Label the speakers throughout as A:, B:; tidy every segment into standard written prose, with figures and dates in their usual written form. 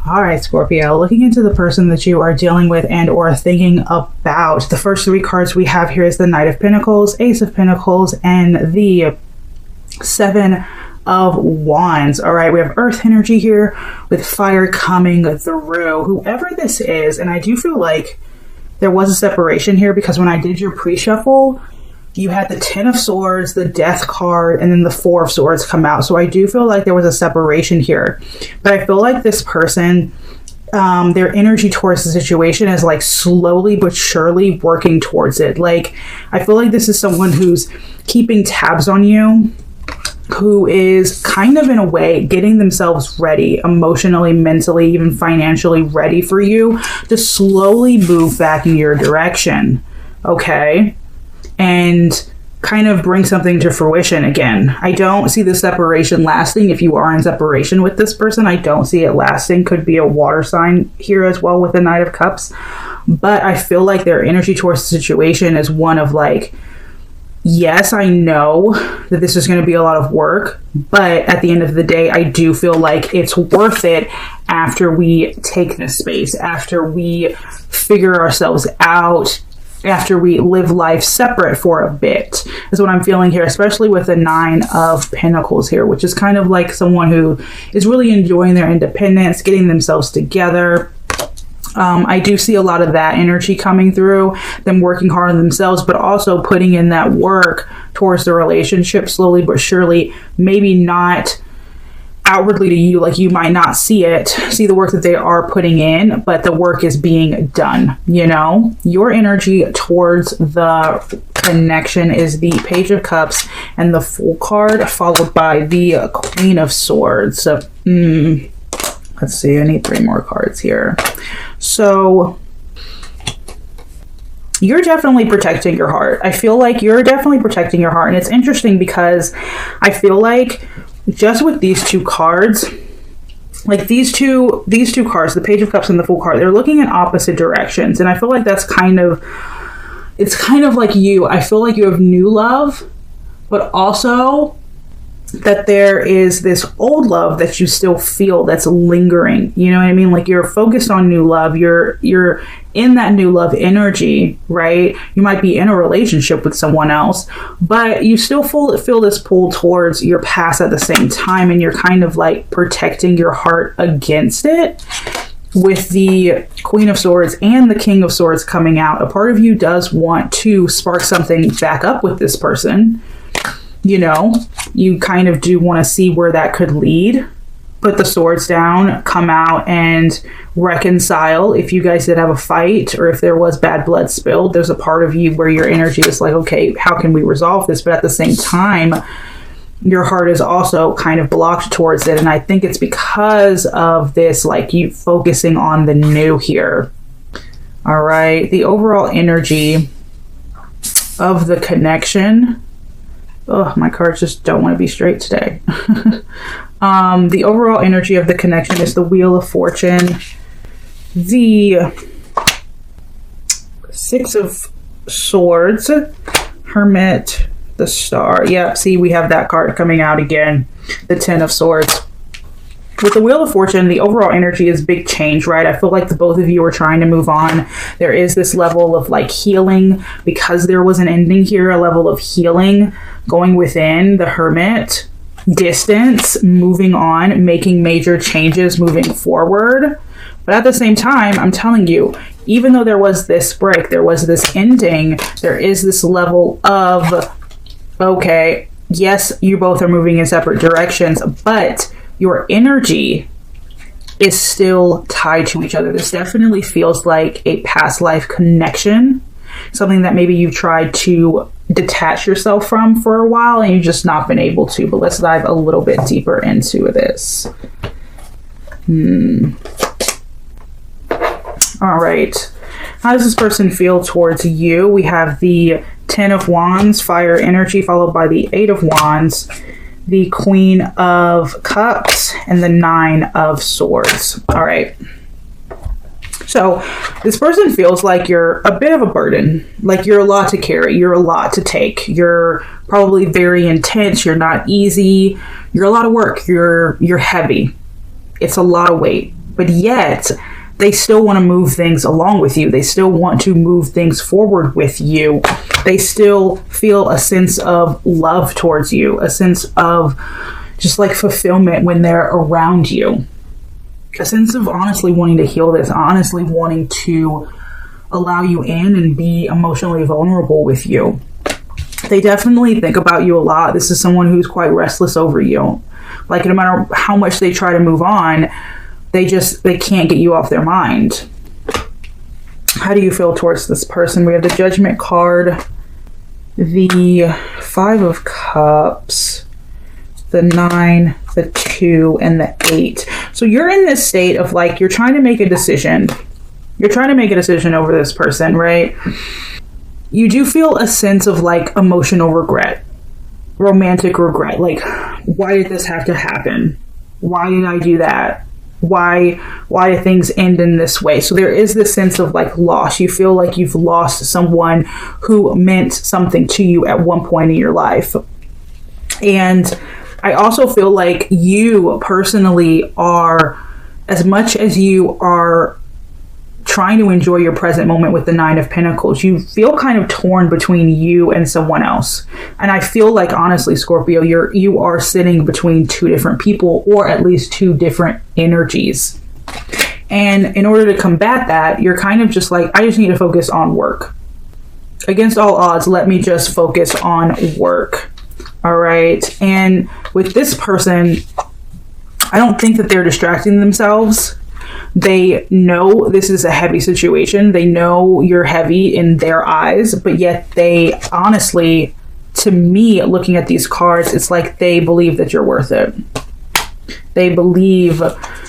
A: All right, Scorpio, looking into the person that you are dealing with and or thinking about. The first three cards we have here is the Knight of Pentacles, Ace of Pentacles, and the Seven of Wands. All right, we have earth energy here with fire coming through. Whoever this is, and I do feel like there was a separation here because when I did your pre-shuffle, you had the Ten of Swords, the Death card, and then the Four of Swords come out. So I do feel like there was a separation here. But I feel like this person, their energy towards the situation is like slowly but surely working towards it. Like, I feel like this is someone who's keeping tabs on you, who is kind of in a way getting themselves ready emotionally, mentally, even financially ready for you to slowly move back in your direction. Okay? And kind of bring something to fruition again. I don't see the separation lasting. If you are in separation with this person, I don't see it lasting. Could be a water sign here as well with the Knight of Cups. But I feel like their energy towards the situation is one of like, yes, I know that this is going to be a lot of work, but at the end of the day, I do feel like it's worth it after we take this space, after we figure ourselves out, after we live life separate for a bit, is what I'm feeling here, especially with the Nine of Pentacles here, which is kind of like someone who is really enjoying their independence, getting themselves together. I do see a lot of that energy coming through, them working hard on themselves, but also putting in that work towards the relationship slowly but surely, maybe not outwardly to you, like you might not see the work that they are putting in, but the work is being done. You know, your energy towards the connection is the Page of Cups and the Fool card, followed by the Queen of Swords. So, let's see, I need 3 more cards here. So you're definitely protecting your heart. I feel like you're definitely protecting your heart. And it's interesting because I feel like just with these two cards, like these two cards, the Page of Cups and the Fool card, they're looking in opposite directions. And I feel like it's kind of like you. I feel like you have new love, but also that there is this old love that you still feel that's lingering. You know what I mean? Like you're focused on new love. You're in that new love energy, right? You might be in a relationship with someone else, but you still feel this pull towards your past at the same time. And you're kind of like protecting your heart against it. With the Queen of Swords and the King of Swords coming out, a part of you does want to spark something back up with this person. You know, you kind of do want to see where that could lead. Put the swords down, come out and reconcile. If you guys did have a fight or if there was bad blood spilled, there's a part of you where your energy is like, okay, how can we resolve this? But at the same time, your heart is also kind of blocked towards it. And I think it's because of this, like you focusing on the new here. All right. The overall energy of the connection. Oh, my cards just don't want to be straight today. The overall energy of the connection is the Wheel of Fortune, the Six of Swords, Hermit, the Star. Yep, see, we have that card coming out again, the Ten of Swords. With the Wheel of Fortune, the overall energy is big change, right? I feel like the both of you are trying to move on. There is this level of like healing because there was an ending here, a level of healing going within the Hermit, distance, moving on, making major changes, moving forward. But at the same time, I'm telling you, even though there was this break, there was this ending, there is this level of, okay, yes, you both are moving in separate directions, but your energy is still tied to each other. This definitely feels like a past life connection, something that maybe you've tried to detach yourself from for a while and you've just not been able to. But let's dive a little bit deeper into this. All right. How does this person feel towards you? We have the Ten of Wands, fire energy, followed by the Eight of Wands, the Queen of Cups, and the Nine of Swords. All right. So this person feels like you're a bit of a burden, like you're a lot to carry, you're a lot to take, you're probably very intense, you're not easy, you're a lot of work, you're heavy. It's a lot of weight. but yet they still want to move things along with you. They still want to move things forward with you. They still feel a sense of love towards you, a sense of just like fulfillment when they're around you. A sense of honestly wanting to heal this, honestly wanting to allow you in and be emotionally vulnerable with you. They definitely think about you a lot. This is someone who's quite restless over you. Like, no matter how much they try to move on, they can't get you off their mind. How do you feel towards this person? We have the Judgment card, the 5 of Cups, the 9, the 2, and the 8. So you're in this state of like, you're trying to make a decision. You're trying to make a decision over this person, right? You do feel a sense of like emotional regret, romantic regret. Like, why did this have to happen? Why did I do that? Why do things end in this way? So there is this sense of like loss. You feel like you've lost someone who meant something to you at one point in your life. And I also feel like you personally are, as much as you are trying to enjoy your present moment with the 9 of Pentacles, you feel kind of torn between you and someone else. And I feel like, honestly, Scorpio, you are sitting between 2 different people, or at least 2 different energies. And in order to combat that, you're kind of just like, I just need to focus on work. Against all odds, let me just focus on work. All right. And with this person, I don't think that they're distracting themselves. They know this is a heavy situation. They know you're heavy in their eyes, but yet they honestly, to me, looking at these cards, it's like they believe that you're worth it. They believe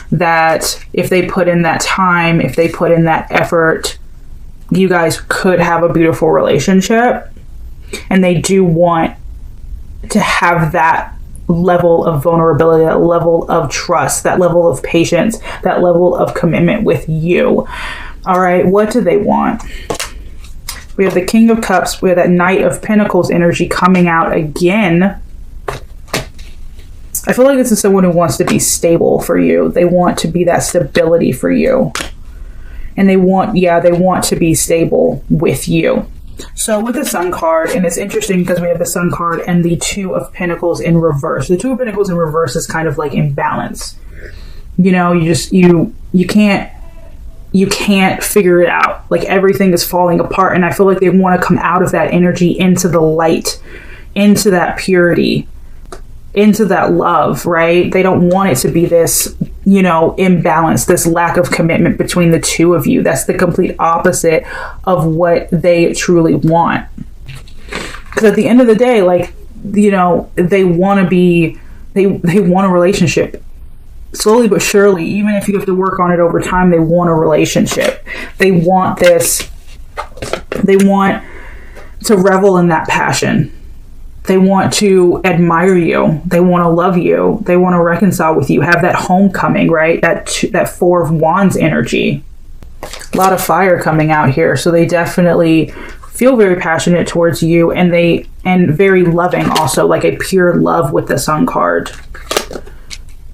A: that if they put in that time, if they put in that effort, you guys could have a beautiful relationship. And they do want to have that level of vulnerability, that level of trust, that level of patience, that level of commitment with you. All right, what do they want? We have the King of Cups. We have that Knight of Pentacles energy coming out again. I feel like this is someone who wants to be stable for you. They want to be that stability for you. And they want to be stable with you. So with the Sun card, and it's interesting because we have the Sun card and the 2 of Pentacles in reverse. The 2 of Pentacles in reverse is kind of like imbalance. You know, you can't figure it out. Like, everything is falling apart. And I feel like they want to come out of that energy into the light, into that purity, into that love, right? They don't want it to be this, imbalance, this lack of commitment between the 2 of you. That's the complete opposite of what they truly want. Because at the end of the day, like, they want to be, they want a relationship. Slowly but surely, even if you have to work on it over time, they want a relationship. They want this. They want to revel in that passion. They want to admire you. They want to love you. They want to reconcile with you. Have that homecoming, right? That 4 of Wands energy. A lot of fire coming out here. So they definitely feel very passionate towards you, and very loving also, like a pure love with the Sun card. A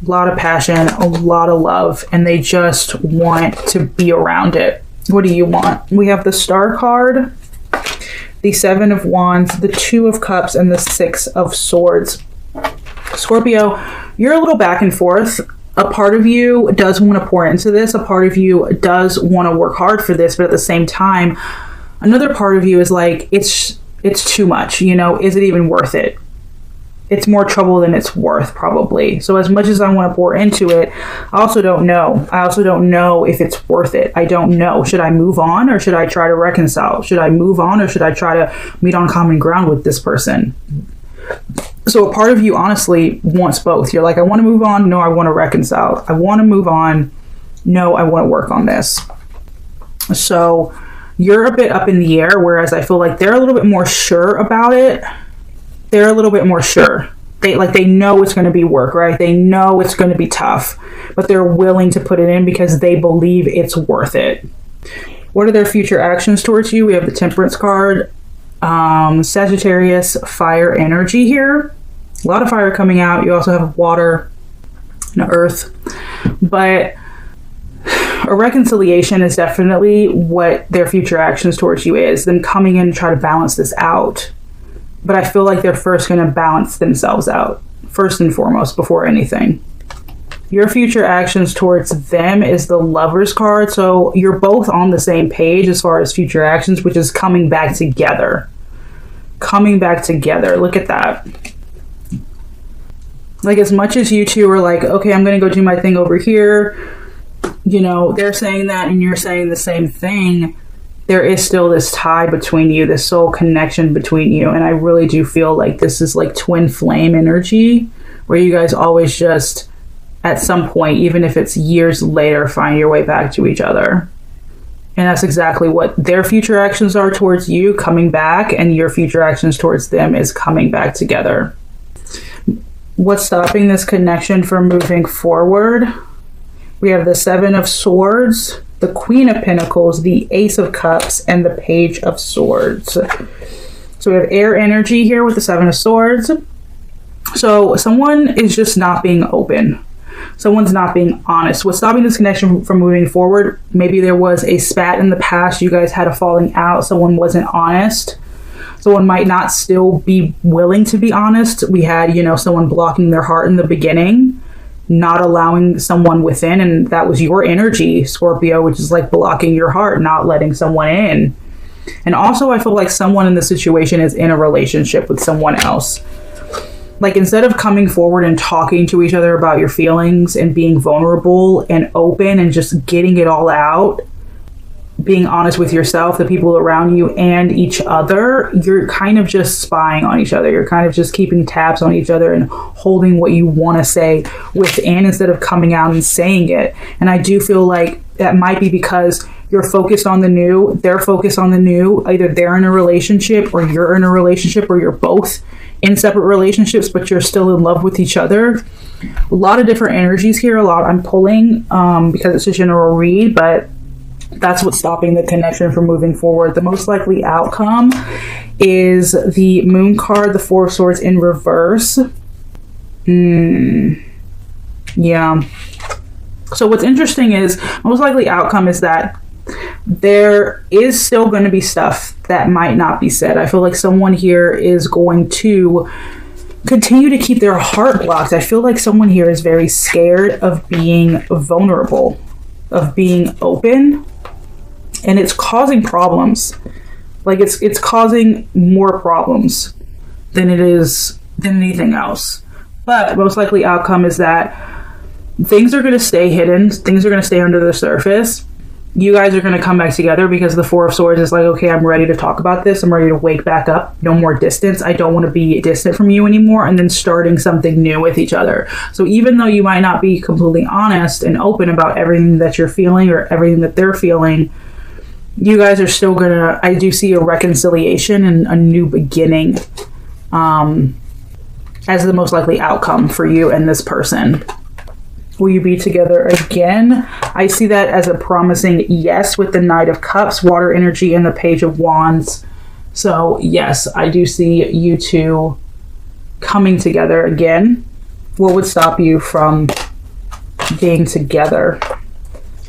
A: lot of passion, a lot of love, and they just want to be around it. What do you want? We have the Star card, the 7 of Wands, the 2 of Cups, and the 6 of Swords. Scorpio, you're a little back and forth. A part of you does want to pour into this. A part of you does want to work hard for this, but at the same time, another part of you is like, it's too much. Is it even worth it? It's more trouble than it's worth, probably. So as much as I want to pour into it, I also don't know. I also don't know if it's worth it. I don't know. Should I move on, or should I try to reconcile? Should I move on, or should I try to meet on common ground with this person? So a part of you honestly wants both. You're like, I want to move on. No, I want to reconcile. I want to move on. No, I want to work on this. So you're a bit up in the air, whereas I feel like they're a little bit more sure about it. They're a little bit more sure. They know it's going to be work, right? They know it's going to be tough, but they're willing to put it in because they believe it's worth it. What are their future actions towards you? We have the Temperance card, Sagittarius, fire energy here. A lot of fire coming out. You also have water and earth, but a reconciliation is definitely what their future actions towards you is, them coming in to try to balance this out. But I feel like they're first going to balance themselves out, first and foremost, before anything. Your future actions towards them is the Lovers card. So you're both on the same page as far as future actions, which is coming back together. Coming back together. Look at that. Like, as much as you two are like, okay, I'm going to go do my thing over here, you know, they're saying that and you're saying the same thing, there is still this tie between you, this soul connection between you. And I really do feel like this is like twin flame energy, where you guys always just, at some point, even if it's years later, find your way back to each other. And that's exactly what their future actions are towards you, coming back, and your future actions towards them is coming back together. What's stopping this connection from moving forward? We have the Seven of Swords, the Queen of Pentacles, the Ace of Cups, and the Page of Swords. So we have air energy here with the Seven of Swords. So someone is just not being open. Someone's not being honest. What's stopping this connection from moving forward? Maybe there was a spat in the past. You guys had a falling out. Someone wasn't honest. Someone might not still be willing to be honest. We had, you know, someone blocking their heart in the beginning, not allowing someone within, and that was your energy, Scorpio, which is like blocking your heart, not letting someone in. And also, I feel like someone in the situation is in a relationship with someone else. Like, instead of coming forward and talking to each other about your feelings and being vulnerable and open and just getting it all out, being honest with yourself, the people around you, and each other, you're kind of just spying on each other. You're kind of just keeping tabs on each other and holding what you want to say within instead of coming out and saying it. And I do feel like that might be because you're focused on the new, they're focused on the new. Either they're in a relationship or you're in a relationship, or you're both in separate relationships, but you're still in love with each other. A lot of different energies here. A lot I'm pulling because it's a general read, but that's what's stopping the connection from moving forward. The most likely outcome is the Moon card, the Four of Swords in reverse. Yeah. So what's interesting is, most likely outcome is that there is still going to be stuff that might not be said. I feel like someone here is going to continue to keep their heart blocked. I feel like someone here is very scared of being vulnerable, of being open. And it's causing problems. Like, it's causing more problems than anything else. But most likely outcome is that things are going to stay hidden. Things are going to stay under the surface. You guys are going to come back together because the Four of Swords is like, okay, I'm ready to talk about this. I'm ready to wake back up. No more distance. I don't want to be distant from you anymore. And then starting something new with each other. So even though you might not be completely honest and open about everything that you're feeling or everything that they're feeling, you guys are still gonna, I do see a reconciliation and a new beginning as the most likely outcome for you and this person. Will you be together again? I see that as a promising yes with the Knight of Cups, water energy, and the Page of Wands. So yes, I do see you two coming together again. What would stop you from being together?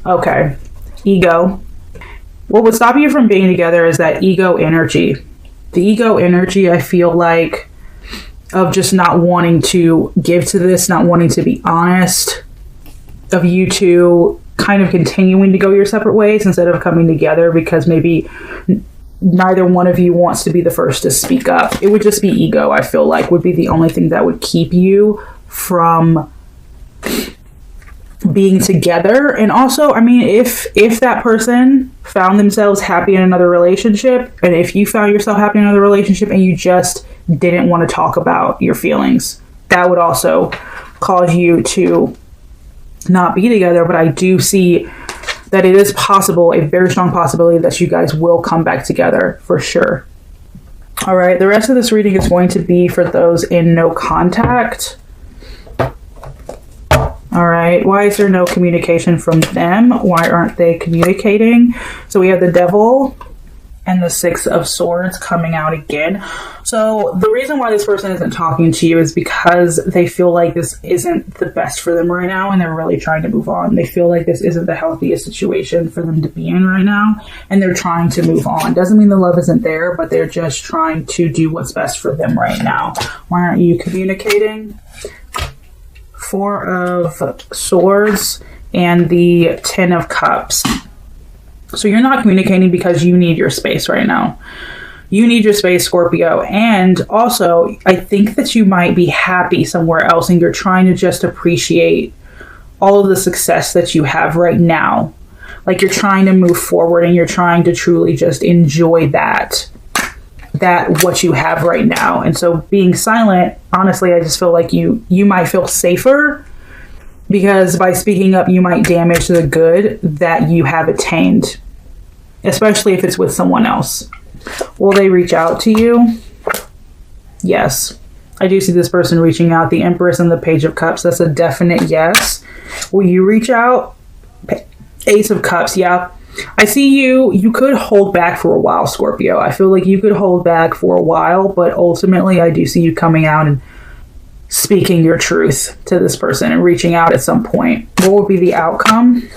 A: Okay, ego. What would stop you from being together is that ego energy. The ego energy, I feel like, of just not wanting to give to this, not wanting to be honest, of you two kind of continuing to go your separate ways instead of coming together because maybe neither one of you wants to be the first to speak up. It would just be ego, I feel like, would be the only thing that would keep you from being together. And also, I mean, if that person found themselves happy in another relationship, and if you found yourself happy in another relationship and you just didn't want to talk about your feelings, that would also cause you to not be together. But I do see that it is possible, a very strong possibility, that you guys will come back together for sure. All right, the rest of this reading is going to be for those in no contact. All right, why is there no communication from them? Why aren't they communicating? So we have the Devil, and the Six of Swords coming out again. So the reason why this person isn't talking to you is because they feel like this isn't the best for them right now, and they're really trying to move on. They feel like this isn't the healthiest situation for them to be in right now, and they're trying to move on. Doesn't mean the love isn't there, but they're just trying to do what's best for them right now. Why aren't you communicating? Four of Swords and the Ten of Cups. So you're not communicating because you need your space right now. You need your space, Scorpio. And also, I think that you might be happy somewhere else and you're trying to just appreciate all of the success that you have right now. Like you're trying to move forward and you're trying to truly just enjoy that what you have right now. And so being silent, honestly, I just feel like you might feel safer, because by speaking up, you might damage the good that you have attained, especially if it's with someone else. Will they reach out to you? Yes. I do see this person reaching out. The Empress and the Page of Cups. That's a definite yes. Will you reach out? Ace of Cups. Yeah. I see you. You could hold back for a while, Scorpio. I feel like you could hold back for a while, but ultimately I do see you coming out and speaking your truth to this person and reaching out at some point. What will be the outcome?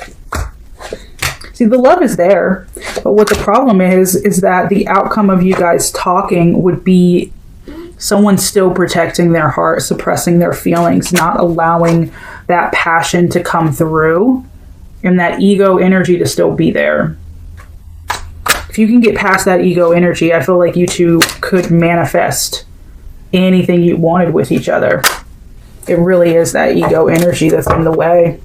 A: See, the love is there, but what the problem is that the outcome of you guys talking would be someone still protecting their heart, suppressing their feelings, not allowing that passion to come through and that ego energy to still be there. If you can get past that ego energy, I feel like you two could manifest anything you wanted with each other. It really is that ego energy that's in the way.